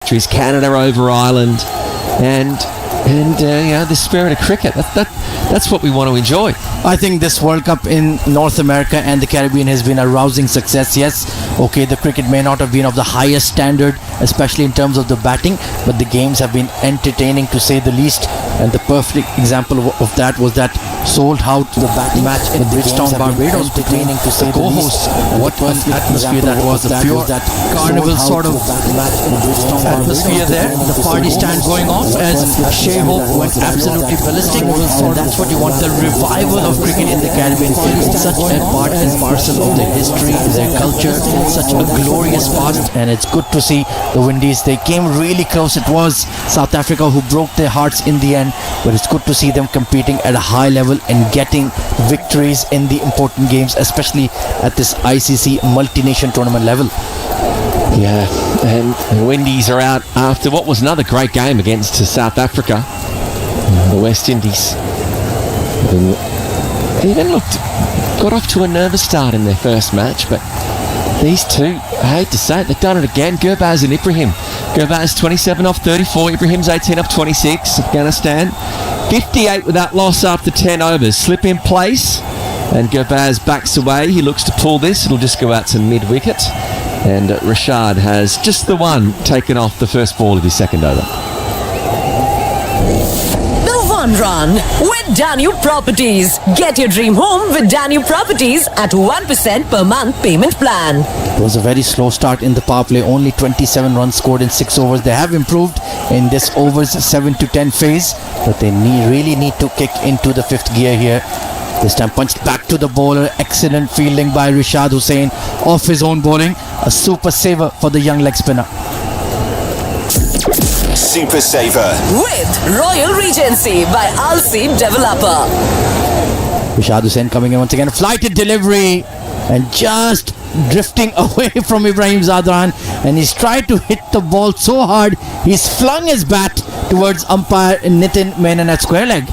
victories. Canada over Ireland, and the spirit of cricket. That's what we want to enjoy. I think this World Cup in North America and the Caribbean has been a rousing success. Yes, okay, the cricket may not have been of the highest standard, especially in terms of the batting, but the games have been entertaining to say the least. And the perfect example of that was that sold out the batting match in Bridgetown, Barbados, between the co-hosts. What an atmosphere that was! A pure carnival sort of atmosphere there. The party stand going off as Shea Hope went absolutely ballistic. That's what you want, the revival of cricket in the Caribbean. Such a part and parcel of their history, their culture, such a glorious past, and it's good to see the Windies. They came really close. It was South Africa who broke their hearts in the end, but it's good to see them competing at a high level and getting victories in the important games, especially at this ICC multi-nation tournament level. Yeah, and the Windies are out after what was another great game against South Africa. The West Indies even got off to a nervous start in their first match, but these two, I hate to say it, they've done it again. Gurbaz and Ibrahim. Gurbaz 27 off 34, Ibrahim's 18 off 26. Afghanistan 58 with that loss after 10 overs. Slip in place, and Gurbaz backs away. He looks to pull this. It'll just go out to mid-wicket, and Rashid has just the one taken off the first ball of his second over. Run with Danube Properties. Get your dream home with Danube Properties at 1% per month payment plan. It was a very slow start in the power play. Only 27 runs scored in 6 overs. They have improved in this overs 7 to 10 phase, but they really need to kick into the 5th gear here. This time punched back to the bowler. Excellent fielding by Rashid Hussain off his own bowling. A super saver for the young leg spinner. Super Saver with Royal Regency by Al-Seed Developer. Rashid Hussain coming in once again. Flighted delivery and just drifting away from Ibrahim Zadran, and he's tried to hit the ball so hard he's flung his bat towards umpire Nitin Menon at square leg.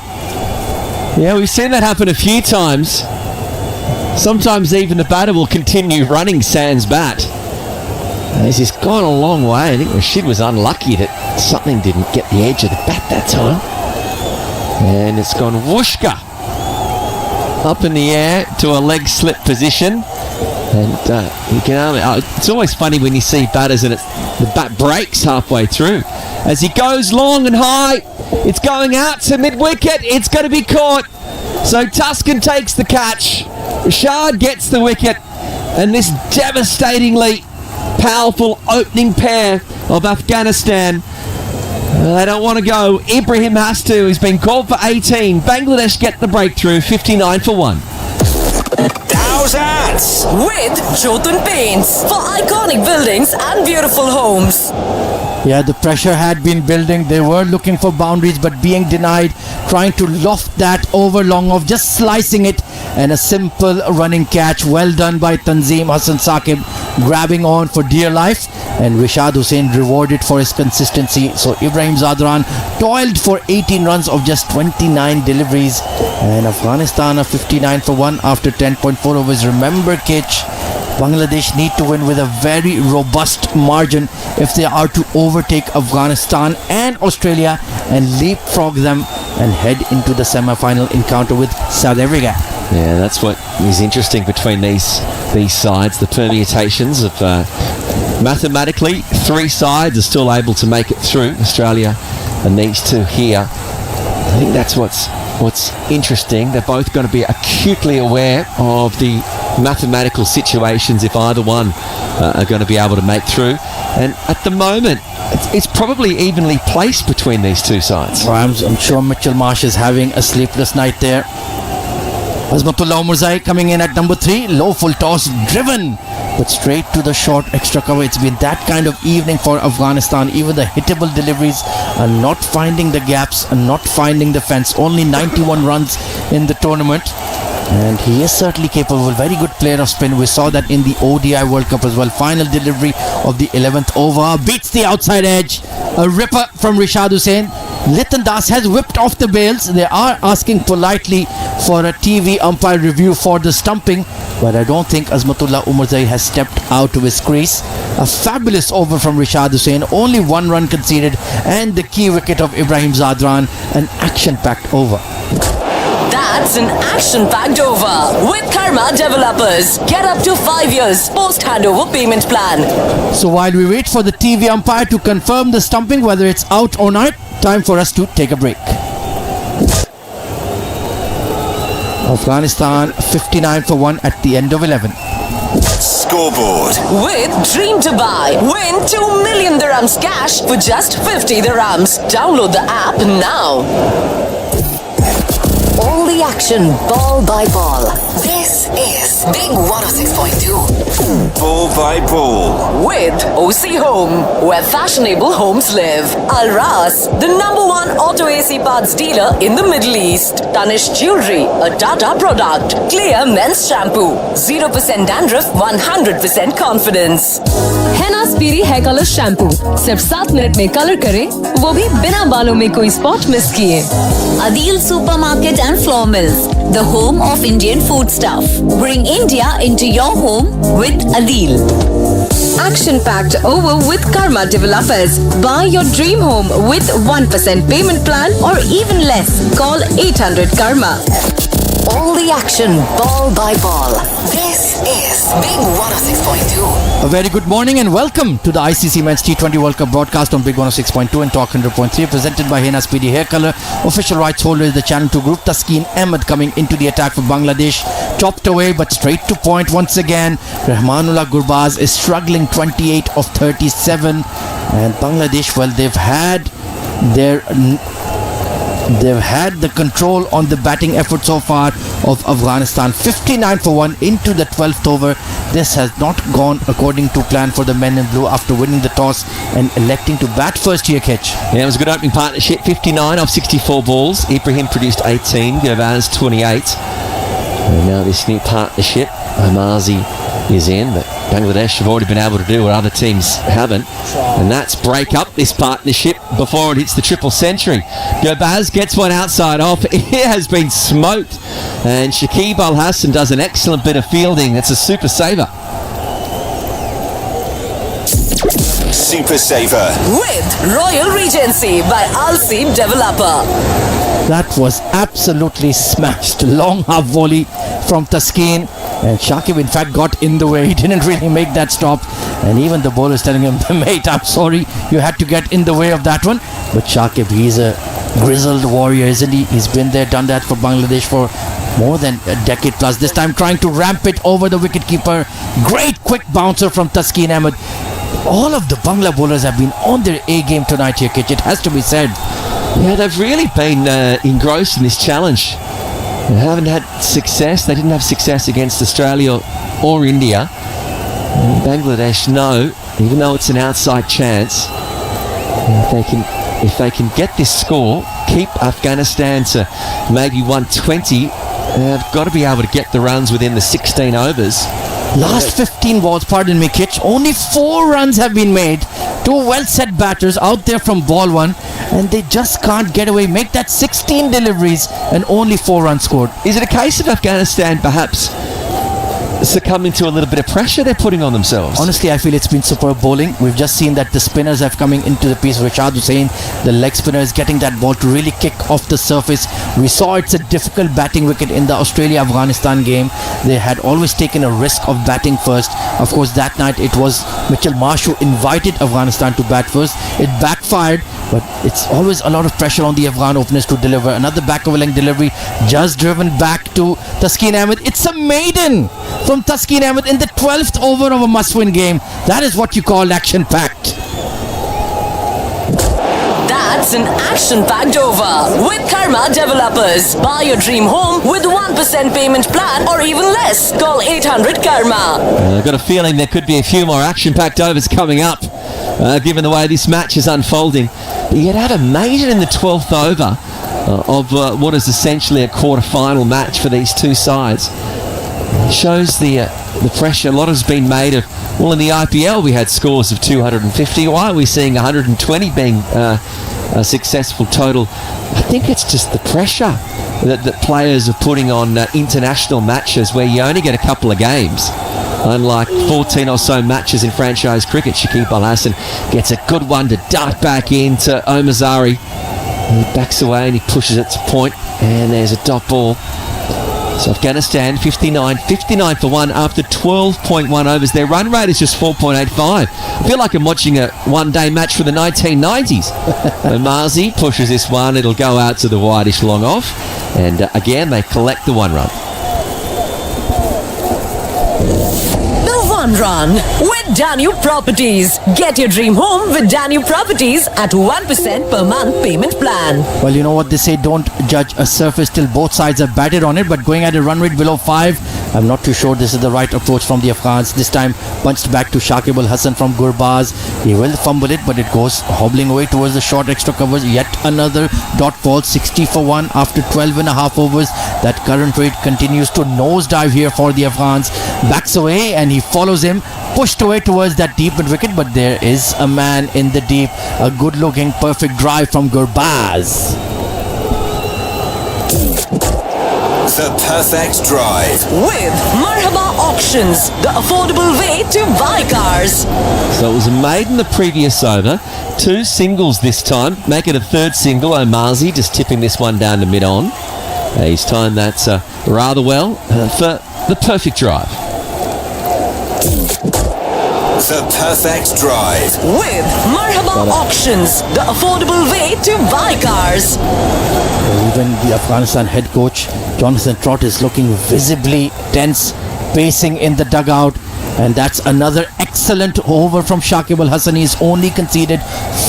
Yeah, we've seen that happen a few times. Sometimes even the batter will continue running sans bat. As he's gone a long way. I think Rashid was unlucky that something didn't get the edge of the bat that time. And it's gone whooshka up in the air to a leg slip position. And you can only, it's always funny when you see batters and the bat breaks halfway through. As he goes long and high, it's going out to mid-wicket. It's going to be caught. So Tuscan takes the catch. Rashid gets the wicket. And this devastatingly powerful opening pair of Afghanistan, they don't want to go. Ibrahim has to. He's been called for 18. Bangladesh get the breakthrough, 59 for 1. Thousands with Jotun Paints for iconic buildings and beautiful homes. Yeah, the pressure had been building. They were looking for boundaries, but being denied. Trying to loft that over long off, just slicing it, and a simple running catch. Well done by Tanzim Hassan Saqib, grabbing on for dear life, and Rashid Hussain rewarded for his consistency. So Ibrahim Zadran toiled for 18 runs of just 29 deliveries, and Afghanistan are 59 for 1 after 10.4 overs. Remember, Kitch, Bangladesh need to win with a very robust margin if they are to overtake Afghanistan and Australia and leapfrog them and head into the semi-final encounter with South Africa. Yeah, that's what is interesting between these sides. The permutations of mathematically 3 sides are still able to make it through, Australia and these two here. I think that's what's interesting. They're both going to be acutely aware of the mathematical situations if either one are going to be able to make through. And at the moment, it's probably evenly placed between these two sides. I'm sure Mitchell Marsh is having a sleepless night there. Azmatullah Omarzai coming in at number 3. Low full toss, driven, but straight to the short extra cover. It's been that kind of evening for Afghanistan. Even the hittable deliveries are not finding the gaps and not finding the fence. Only 91 runs in the tournament. And he is certainly capable. Very good player of spin. We saw that in the ODI World Cup as well. Final delivery of the 11th over. Beats the outside edge. A ripper from Rashid Hussain. Litton Das has whipped off the bails. They are asking politely for a TV umpire review for the stumping, but I don't think Azmatullah Omarzai has stepped out of his crease. A fabulous over from Rashid Hussain, only 1 run conceded, and the key wicket of Ibrahim Zadran, an action-packed over. That's an action-packed over with Karma Developers. Get up to 5 years post-handover payment plan. So while we wait for the TV umpire to confirm the stumping, whether it's out or not, time for us to take a break. Afghanistan 59 for 1 at the end of 11. Scoreboard. With Dream to Buy, win 2 million dirhams cash for just 50 dirhams. Download the app now. All the action, ball by ball. This is Big 106.2. Ball by ball. With OC Home, where fashionable homes live. Alras, the #1 auto AC parts dealer in the Middle East. Tanish Jewelry, a Tata product. Clear men's shampoo. 0% dandruff, 100% confidence. हैना स्पीरी hair colour shampoo सिर्फ 7 minute में colour करे, वो भी बिना बालों में कोई स्पॉट मिस किए. Adil Supermarket and Flour Mills, the home of Indian foodstuff. Bring India into your home with Adil. Action-packed over with Karma Developers. Buy your dream home with 1% payment plan or even less. Call 800 Karma. All the action, ball by ball. This is Big 106.2. A very good morning and welcome to the ICC Men's T20 World Cup broadcast on Big 106.2 and Talk 100.3, presented by Henna Speedy Hair Color. Official rights holder is the Channel 2 group. Taskeen Ahmad coming into the attack for Bangladesh. Chopped away but straight to point once again. Rahmanullah Gurbaz is struggling, 28 of 37. And Bangladesh, well, they've had the control on the batting effort so far of Afghanistan. 59 for 1 into the 12th over. This has not gone according to plan for the men in blue after winning the toss and electing to bat first here, Kitch. Yeah, it was a good opening partnership. 59 off 64 balls. Ibrahim produced 18. Gurbaz 28. And now this new partnership, Omarzai is in, but Bangladesh have already been able to do what other teams haven't, and that's break up this partnership before it hits the triple century. Gurbaz gets one outside off. It has been smoked, and Shakib Al Hasan does an excellent bit of fielding. It's a super saver. Super Saver. With Royal Regency by Al Seem Developer. That was absolutely smashed. Long half volley from Taskeen. And Shakib in fact got in the way. He didn't really make that stop. And even the bowler is telling him, mate, I'm sorry, you had to get in the way of that one. But Shakib, he's a grizzled warrior, isn't he? He's been there, done that for Bangladesh for more than a decade plus. This time trying to ramp it over the wicketkeeper. Great quick bouncer from Taskeen Ahmad. All of the Bangla bowlers have been on their A game tonight here, Kitch. It has to be said. Yeah, they've really been engrossed in this challenge. They haven't had success. They didn't have success against Australia or India. And Bangladesh know, even though it's an outside chance, if they can get this score, keep Afghanistan to maybe 120, they've got to be able to get the runs within the 16 overs. Last 15 balls, pardon me, Kitch, only 4 runs have been made. 2 well-set batters out there from ball 1, and they just can't get away. Make that 16 deliveries and only 4 runs scored. Is it a case of Afghanistan perhaps succumbing to a little bit of pressure they're putting on themselves? Honestly, I feel it's been superb bowling. We've just seen that the spinners have coming into the piece. Rashid Hussain, the leg spinner, is getting that ball to really kick off the surface. We saw it's a difficult batting wicket in the Australia-Afghanistan game. They had always taken a risk of batting first. Of course, that night it was Mitchell Marsh who invited Afghanistan to bat first. It backfired, but it's always a lot of pressure on the Afghan openers to deliver. Another back-over-length delivery just driven back to Taskeen Ahmad. It's a maiden from Taskeen Ahmad in the 12th over of a must-win game. That is what you call action-packed. That's an action-packed over with Karma Developers. Buy your dream home with 1% payment plan or even less. Call 800 Karma. I've got a feeling there could be a few more action-packed overs coming up, given the way this match is unfolding. But you'd had a maiden in the 12th over of what is essentially a quarter-final match for these two sides. Shows the pressure. A lot has been made of, well, in the IPL we had scores of 250. Why are we seeing 120 being a successful total. I think it's just the pressure that players are putting on international matches where you only get a couple of games. Unlike 14 or so matches in franchise cricket, Shakib Al Hasan gets a good one to dart back into Omarzai. He backs away and he pushes it to point, and there's a dot ball. So Afghanistan 59 for 1 after 12.1 overs. Their run rate is just 4.85. I feel like I'm watching a one-day match from the 1990s. Omarzai pushes this one. It'll go out to the wideish long off. And again, they collect the one run. One run with Danube Properties. Get your dream home with Danube Properties at 1% per month payment plan. Well, you know what they say, don't judge a surface till both sides are batted on it, but going at a run rate below 5, I'm not too sure this is the right approach from the Afghans. This time punched back to Shakib Al Hasan from Gurbaz. He will fumble it, but it goes hobbling away towards the short extra covers. Yet another dot ball, 60 for 1 after 12 and a half overs. That current rate continues to nosedive here for the Afghans. Backs away and he follows him, pushed away towards that deep mid wicket, but there is a man in the deep. A good looking perfect drive from Gurbaz. The perfect drive with Marhaba Auctions, the affordable way to buy cars. So it was a maiden in the previous over, 2 singles this time, make it a third single. Omarzai just tipping this one down to mid-on. He's timed that rather well for the perfect drive. The perfect drive with Marhaba Auctions, the affordable way to buy cars. Even the Afghanistan head coach Jonathan Trott is looking visibly tense, pacing in the dugout. And that's another excellent over from Shakib Al Hasan. He's only conceded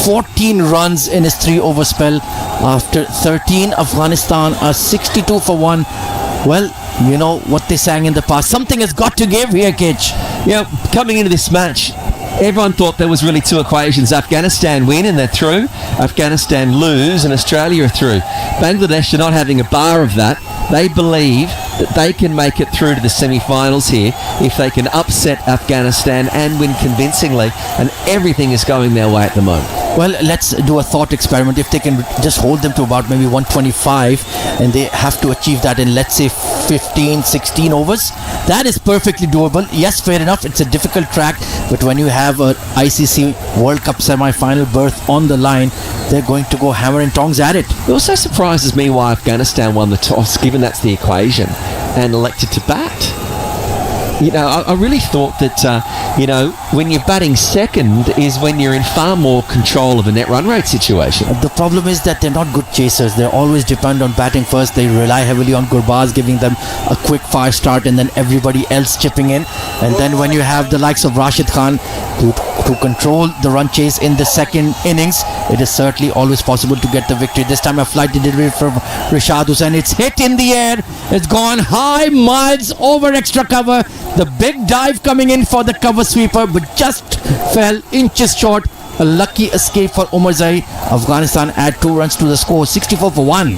14 runs in his 3-over spell. After 13, Afghanistan are 62 for 1. Well, you know what they sang in the past. Something has got to give here, Kitch. Yeah, coming into this match, everyone thought there was really 2 equations. Afghanistan win and they're through. Afghanistan lose and Australia are through. Bangladesh are not having a bar of that. They believe that they can make it through to the semi-finals here if they can upset Afghanistan and win convincingly, and everything is going their way at the moment. Well, let's do a thought experiment. If they can just hold them to about maybe 125 and they have to achieve that in, let's say, 15, 16 overs, that is perfectly doable. Yes, fair enough, it's a difficult track, but when you have an ICC World Cup semi-final berth on the line, they're going to go hammer and tongs at it. It also surprises me why Afghanistan won the toss, given that's the equation, and elected to bat. You know, I really thought that, when you're batting second is when you're in far more control of a net run rate situation. The problem is that they're not good chasers. They always depend on batting first. They rely heavily on Gurbaz giving them a quick fire start and then everybody else chipping in. And then when you have the likes of Rashid Khan to control the run chase in the second innings, it is certainly always possible to get the victory. This time a flight delivery from Rashid Hussain. It's hit in the air. It's gone high, miles over extra cover. The big dive coming in for the cover sweeper, but just fell inches short. A lucky escape for Omarzai. Afghanistan add 2 runs to the score, 64 for 1.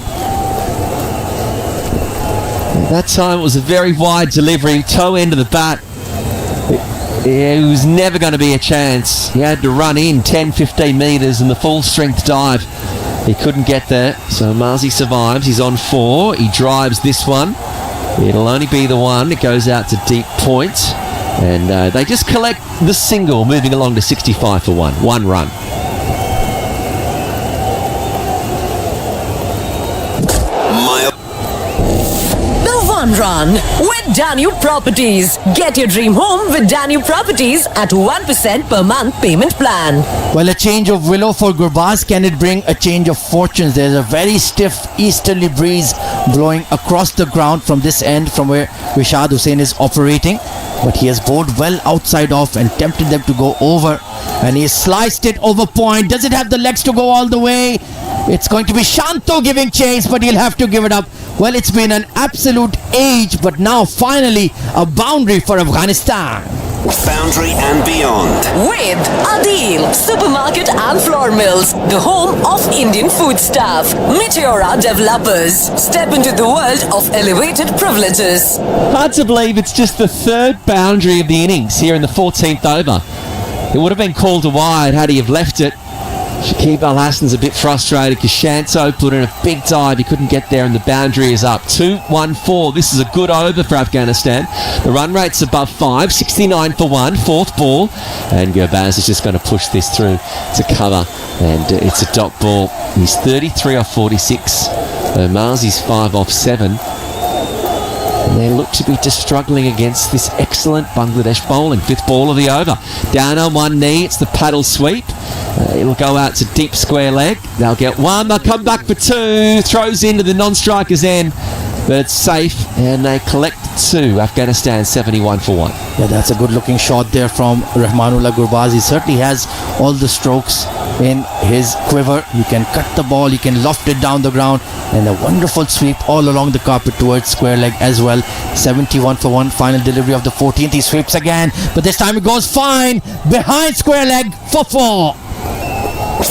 That time it was a very wide delivery, toe end of the bat. It was never going to be a chance. He had to run in 10-15 metres in the full strength dive. He couldn't get there, so Omarzai survives. He's on 4. He drives this one. It'll only be the one. It goes out to deep point. And they just collect the single, moving along to 65 for 1. 1 run. The 1 run with Danube Properties. Get your dream home with Danube Properties at 1% per month payment plan. Well, a change of willow for Gurbaz. Can it bring a change of fortunes? There's a very stiff easterly breeze blowing across the ground from this end, from where Rashid Hussain is operating. But he has bowled well outside off and tempted them to go over. And he sliced it over point. Does it have the legs to go all the way? It's going to be Shanto giving chase, but he'll have to give it up. Well, it's been an absolute age, but now finally a boundary for Afghanistan. Boundary and beyond. With Adil Supermarket and Flour Mills, the home of Indian foodstuff. Meteora Developers. Step into the world of elevated privileges. Hard to believe it's just the 3rd boundary of the innings here in the 14th over. It would have been called a wide had he have left it. Shakib Al Hassan's a bit frustrated because Shanto put in a big dive. He couldn't get there and the boundary is up. 2-1-4. This is a good over for Afghanistan. The run rate's above 5. 69 for 1. Fourth ball. And Gurbaz is just going to push this through to cover. And it's a dot ball. He's 33 off 46. Omarzai's 5 off 7. And they look to be just struggling against this excellent Bangladesh bowling. Fifth ball of the over. Down on one knee. It's the paddle sweep. It'll go out to deep square leg. They'll get one. They'll come back for two. Throws into the non-striker's end. But it's safe. And they collect two. Afghanistan 71 for 1. Yeah, that's a good looking shot there from Rahmanullah Gurbaz. He certainly has all the strokes in his quiver. You can cut the ball, you can loft it down the ground, and a wonderful sweep all along the carpet towards square leg as well. 71 for 1. Final delivery of the 14th. He sweeps again, but this time it goes fine behind square leg for 4.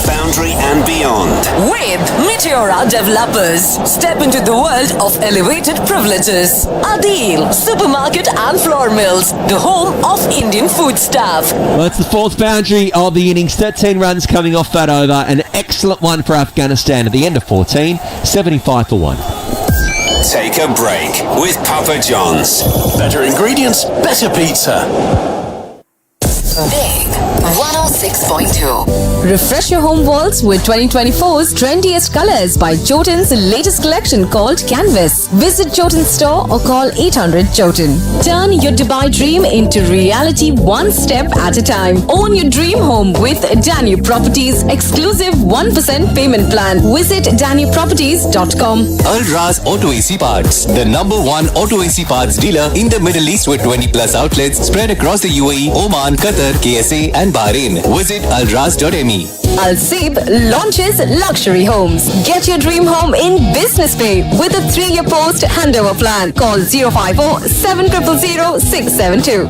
Boundary and beyond. With Meteora Developers, step into the world of elevated privileges. Adil, supermarket and flour mills, the home of Indian foodstuff. Well, it's the fourth boundary of the innings. 13 runs coming off that over. An excellent one for Afghanistan at the end of 14. 75 for 1. Take a break with Papa John's. Better ingredients, better pizza. Big 106.2. Refresh your home walls with 2024's trendiest colors by Jotun's latest collection called Canvas. Visit Jotun's store or call 800 Jotun. Turn your Dubai dream into reality one step at a time. Own your dream home with Danube Properties exclusive 1% payment plan. Visit danubeproperties.com. Al Raz Auto AC Parts, the #1 auto AC parts dealer in the Middle East with 20 plus outlets spread across the UAE, Oman, Qatar, KSA and Bahrain. Visit alraz.me. Al Seeb launches luxury homes. Get your dream home in business pay with a 3-year post handover plan. Call 054-700-672.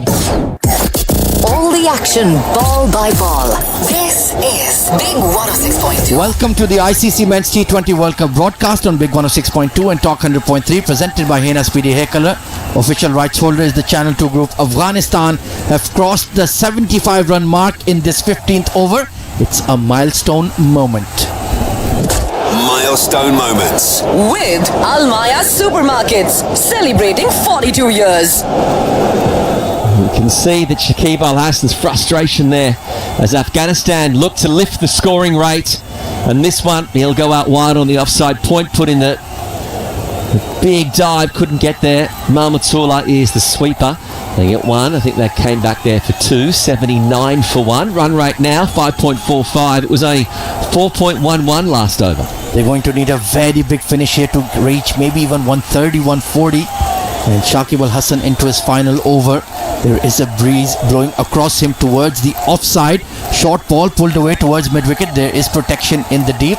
All the action, ball by ball. This is Big 106.2. Welcome to the ICC Men's T20 World Cup broadcast on Big 106.2 and Talk 100.3, presented by Hena Speedy Hair Color. Official rights holder is the Channel 2 group. Afghanistan have crossed the 75-run mark in this 15th over. It's a milestone moment. Milestone moments. With Almaya Supermarkets, celebrating 42 years. You can see that Shakib Al Hassan's frustration there as Afghanistan look to lift the scoring rate. And this one, he'll go out wide on the offside point, put in the big dive, couldn't get there. Mahmudullah is the sweeper. They get one. I think they came back there for 2. 79 for 1. Run rate now 5.45. It was only 4.11 last over. They're going to need a very big finish here to reach maybe even 130, 140. And Shakib Al Hassan into his final over. There is a breeze blowing across him towards the offside. Short ball pulled away towards mid-wicket. There is protection in the deep.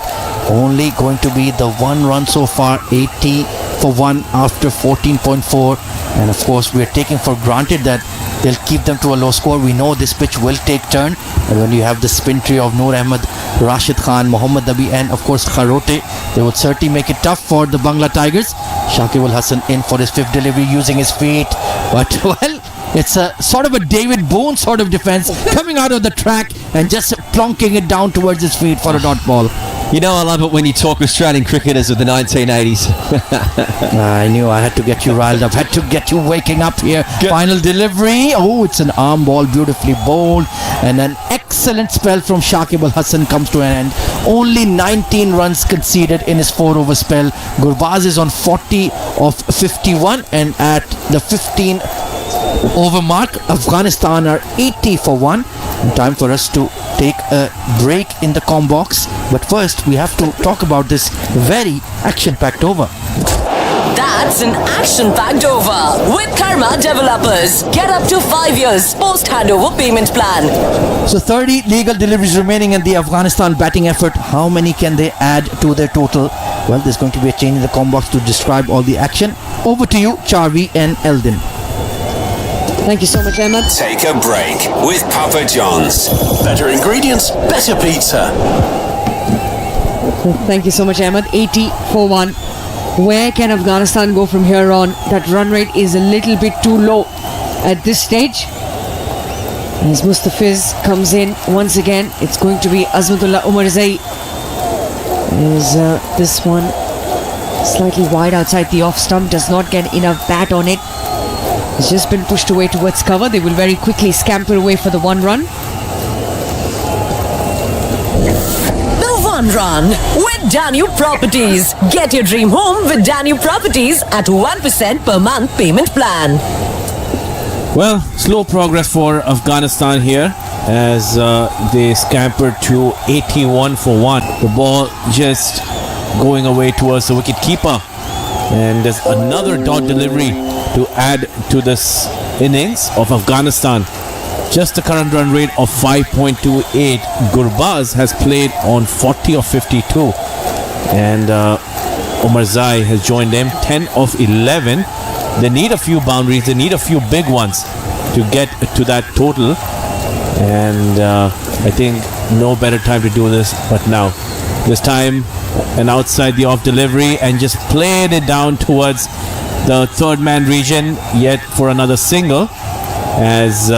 Only going to be the one run so far. 80 for 1 after 14.4. And of course, we are taking for granted that they'll keep them to a low score. We know this pitch will take turn. And when you have the spin tree of Noor, Ahmad, Rashid Khan, Mohammad, Nabi and of course Kharote, they would certainly make it tough for the Bangla Tigers. Shakib Al Hassan in for his 5th delivery using his feet. But well, it's a sort of a David Boone sort of defense, coming out of the track and just plonking it down towards his feet for a dot ball. You know I love it when you talk Australian cricketers of the 1980s. I knew I had to get you riled up, had to get you waking up here. Final delivery. Oh, it's an arm ball, beautifully bowled. And an excellent spell from Shakib Al Hassan comes to an end. Only 19 runs conceded in his 4-over spell. Gurbaz is on 40 of 51, and at the 15 over mark, Afghanistan are 80 for 1. And time for us to take a break in the comm box. But first, we have to talk about this very action-packed over. That's an action-packed over with Karma Developers. Get up to 5 years post-handover payment plan. So 30 legal deliveries remaining in the Afghanistan batting effort. How many can they add to their total? Well, there's going to be a change in the comm box to describe all the action. Over to you, Charvi and Eldin. Thank you so much, Ahmad. Take a break with Papa John's. Better ingredients, better pizza. Thank you so much, Ahmad. 80 for 1. Where can Afghanistan go from here on? That run rate is a little bit too low at this stage. As Mustafiz comes in once again, it's going to be Azmatullah Omarzai. Is this one slightly wide outside the off stump, does not get enough bat on it. It's just been pushed away towards cover. They will very quickly scamper away for the 1 run. The 1 run with Danube Properties. Get your dream home with Danube Properties at 1% per month payment plan. Well, slow progress for Afghanistan here as they scampered to 81 for 1. The ball just going away towards the wicket keeper, and there's another dot delivery to add to this innings of Afghanistan. Just the current run rate of 5.28. Gurbaz has played on 40 of 52, and Omarzai has joined them 10 of 11. They need a few boundaries, they need a few big ones to get to that total, and I think no better time to do this but now. This time an outside the off delivery and just played it down towards the third man region, yet for another single as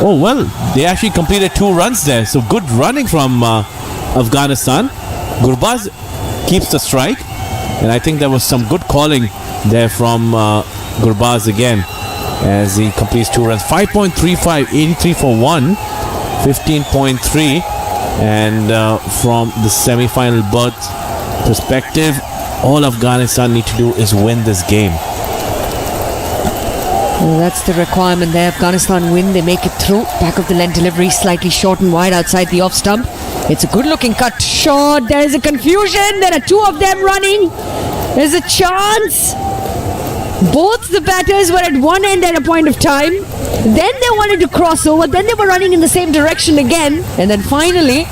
oh well, they actually completed 2 runs there, so good running from Afghanistan. Gurbaz keeps the strike, and I think there was some good calling there from Gurbaz again as he completes 2 runs. 5.35, 83 for 1, 15.3, and from the semi-final berth perspective, all Afghanistan need to do is win this game. Well, that's the requirement there. Afghanistan win, they make it through. Back of the length delivery, slightly short and wide outside the off stump. It's a good looking cut shot. There is a confusion. There are 2 of them running. There's a chance. Both the batters were at one end at a point of time. Then they wanted to cross over. Then they were running in the same direction again. And then finally,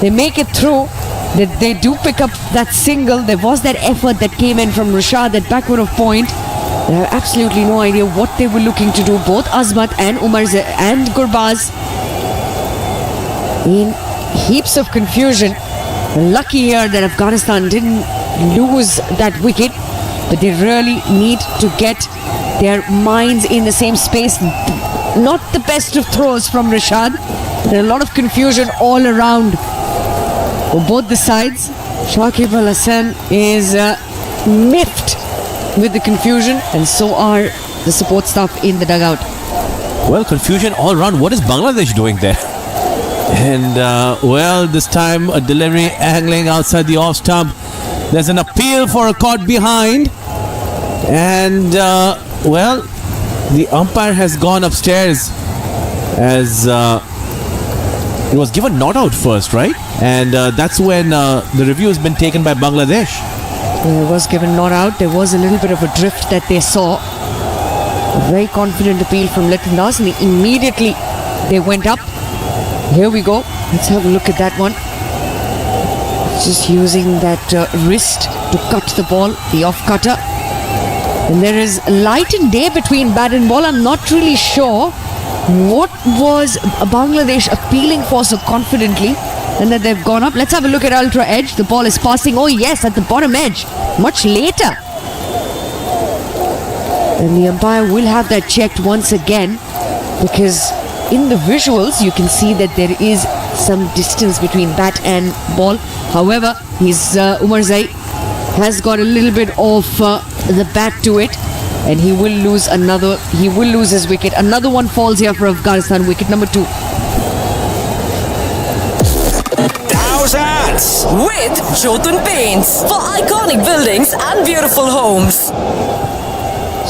they make it through. They do pick up that single. There was that effort that came in from Rashid, that backward of point. They have absolutely no idea what they were looking to do. Both Azmat and Omarzai and Gurbaz in heaps of confusion. Lucky here that Afghanistan didn't lose that wicket, but they really need to get their minds in the same space. Not the best of throws from Rashid. There are a lot of confusion all around on both the sides. Shakib Al Hassan is miffed with the confusion, and so are the support staff in the dugout. Well, confusion all around. What is Bangladesh doing there? And well, this time a delivery angling outside the off stump. There's an appeal for a caught behind, and well, the umpire has gone upstairs as it was given not out first, right? And that's when the review has been taken by Bangladesh. It was given not out. There was a little bit of a drift that they saw. A very confident appeal from Litton, and immediately they went up. Here we go. Let's have a look at that one. Just using that wrist to cut the ball, the off cutter. And there is light and day between bat and ball. I'm not really sure what was Bangladesh appealing for so confidently, and that they've gone up. Let's have a look at ultra edge. The ball is passing. Oh yes, at the bottom edge. Much later. And the umpire will have that checked once again, because in the visuals you can see that there is some distance between bat and ball. However, his Omarzai has got a little bit of the bat to it, and he will lose another. He will lose his wicket. Another one falls here for Afghanistan. Wicket number 2. How's With Jotun Paints for iconic buildings and beautiful homes.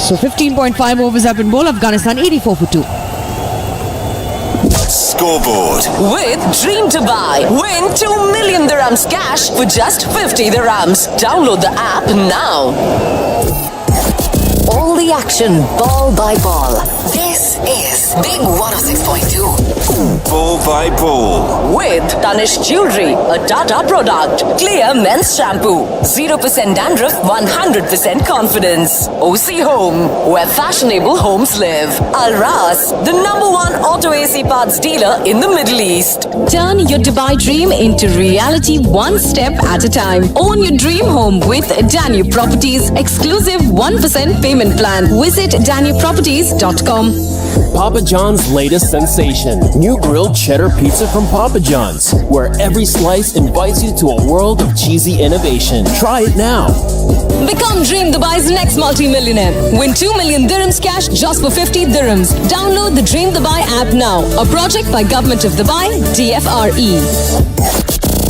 So 15.5 overs have been bowled. Afghanistan 84 for 2. Scoreboard. With Dream to Buy. Win 2 million dirhams cash for just 50 dirhams. Download the app now. All the action, ball by ball. This is Big 106.2. Ball by ball. With Tanish Jewelry, a Tata product. Clear men's shampoo. 0% dandruff, 100% confidence. OC Home, where fashionable homes live. Al Ras, the #1 auto AC parts dealer in the Middle East. Turn your Dubai dream into reality one step at a time. Own your dream home with Danube Properties. Exclusive 1% payment plan. Visit danubeproperties.com. Papa John's latest sensation. New grilled cheddar pizza from Papa John's, where every slice invites you to a world of cheesy innovation. Try it now. Become Dream Dubai's next multi-millionaire. Win 2 million dirhams cash just for 50 dirhams. Download the Dream Dubai app now. A project by Government of Dubai, DFRE.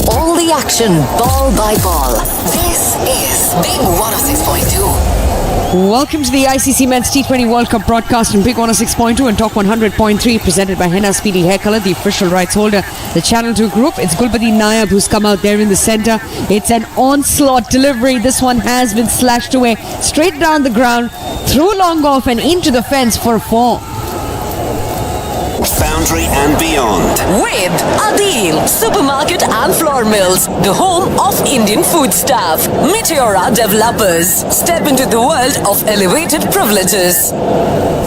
All the action, ball by ball. This is Big 106.2. Welcome to the ICC Men's T20 World Cup broadcast on Big 106.2 and Talk 100.3, presented by Henna Speedy Hair Color, the official rights holder, the Channel 2 group. It's Gulbadin Naib who's come out there in the centre. It's an onslaught delivery. This one has been slashed away straight down the ground, through long off and into the fence for a 4. Foundry and beyond. With Adil, Supermarket and Flour Mills, the home of Indian foodstuff. Meteora Developers. Step into the world of elevated privileges.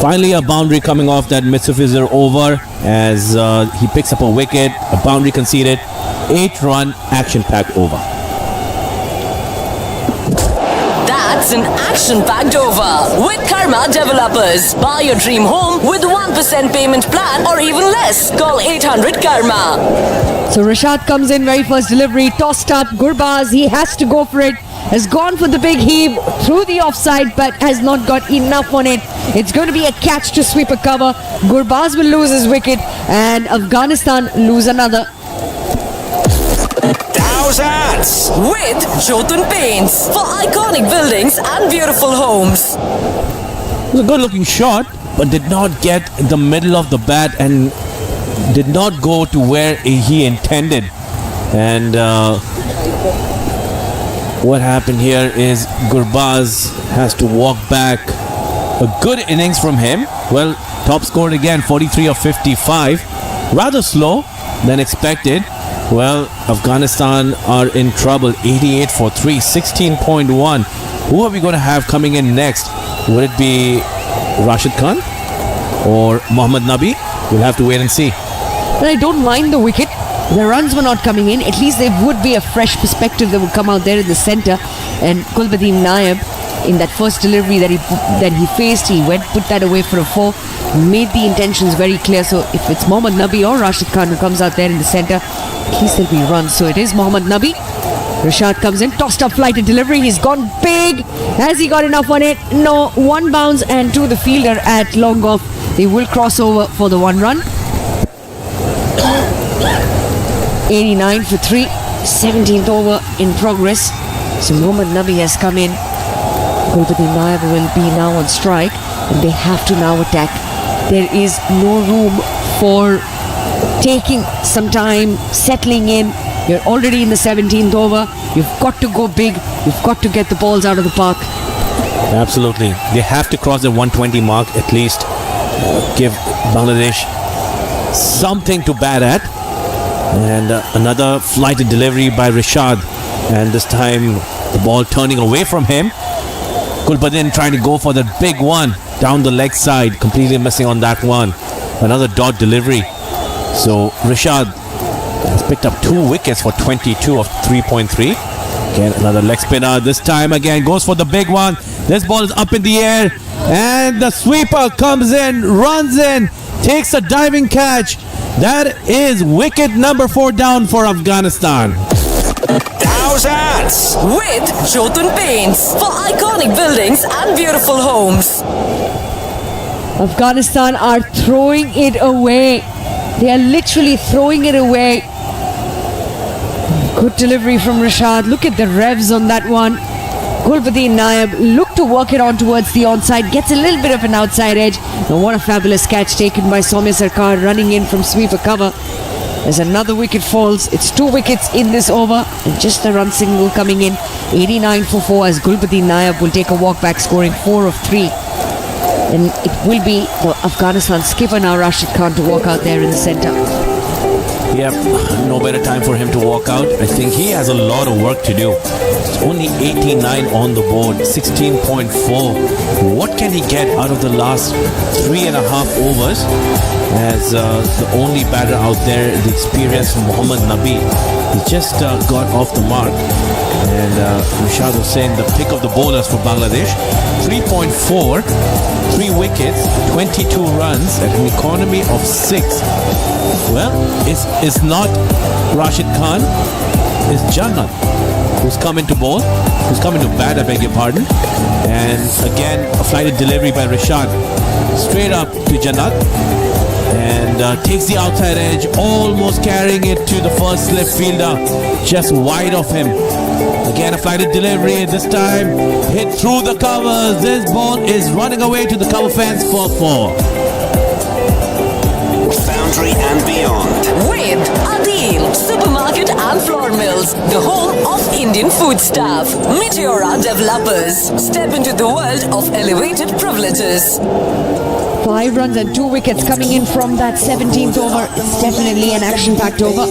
Finally, a boundary coming off that Mitsubishi over as he picks up a wicket, a boundary conceded, 8-run action-packed over. That's an action-packed over with Karma Developers. Buy your dream home with 1% payment plan or even less. Call 800 Karma. So Rashid comes in, very first delivery, tossed up. Gurbaz, he has to go for it. Has gone for the big heave through the offside, but has not got enough on it. It's going to be a catch to sweep a cover. Gurbaz will lose his wicket and Afghanistan lose another. Thousands! With Jotun Paints for iconic buildings and beautiful homes. It was a good looking shot, but did not get the middle of the bat and did not go to where he intended. And what happened here is Gurbaz has to walk back. A good innings from him. Well, top scored again, 43 of 55. Rather slow than expected. Well, Afghanistan are in trouble. 88 for 3, 16.1. Who are we going to have coming in next? Would it be Rashid Khan or Mohammad Nabi? We'll have to wait and see. But I don't mind the wicket. The runs were not coming in. At least there would be a fresh perspective that would come out there in the centre. And Gulbadin Naib, in that first delivery that he faced, he put that away for a 4. Made the intentions very clear. So if it's Mohammad Nabi or Rashid Khan who comes out there in the centre, at least there'll be runs. So it is Mohammad Nabi. Rashid comes in, tossed up flighted delivery. He's gone big. Has he got enough on it? No. 1 bounce and to the fielder at long off. They will cross over for the 1 run. 89 for 3. 17th over in progress. So Mohammad Nabi has come in. Gulbadin Naib will be now on strike and they have to now attack. There is no room for taking some time, settling in. You're already in the 17th over. You've got to go big. You've got to get the balls out of the park. Absolutely. They have to cross the 120 mark at least. Give Bangladesh something to bat at. And another flighted delivery by Rashid. And this time the ball turning away from him. Gulbadin trying to go for the big one down the leg side. Completely missing on that one. Another dot delivery. So Rashid has picked up 2 wickets for 22 of 3.3. Again, another leg spinner. This time again goes for the big one. This ball is up in the air. And the sweeper comes in, runs in, takes a diving catch. That is wicket number 4 down for Afghanistan. Thousands! With Jotun Paints for iconic buildings and beautiful homes. Afghanistan are throwing it away. They are literally throwing it away. Good delivery from Rashid. Look at the revs on that one. Gulbadin Naib look to work it on towards the onside. Gets a little bit of an outside edge. And what a fabulous catch taken by Soumya Sarkar, running in from sweeper cover. As another wicket falls. It's 2 wickets in this over. And just a run single coming in. 89 for 4 as Gulbadin Naib will take a walk back, scoring 4 of 3. And it will be for Afghanistan skipper now, Rashid Khan, to walk out there in the centre. Yep, no better time for him to walk out. I think he has a lot of work to do. It's only 89 on the board, 16.4. What can he get out of the last 3.5 overs? As the only batter out there, the experienced Mohammad Nabi, he just got off the mark. And Rashid was saying the pick of the bowlers for Bangladesh, 3.4. 3 wickets, 22 runs at an economy of 6. Well, it's not Rashid Khan, it's Janat who's coming to bowl, who's coming to bat, I beg your pardon. And again, a flighted delivery by Rashid. Straight up to Janat. And takes the outside edge, almost carrying it to the first left fielder, just wide of him. Again, a flighted delivery, this time hit through the covers. This ball is running away to the cover fence for 4. Foundry and beyond. With Adil Supermarket and Flour Mills, the home of Indian foodstuff. Meteora Developers. Step into the world of elevated privileges. 5 runs and 2 wickets coming in from that 17th over. It's definitely an action-packed over.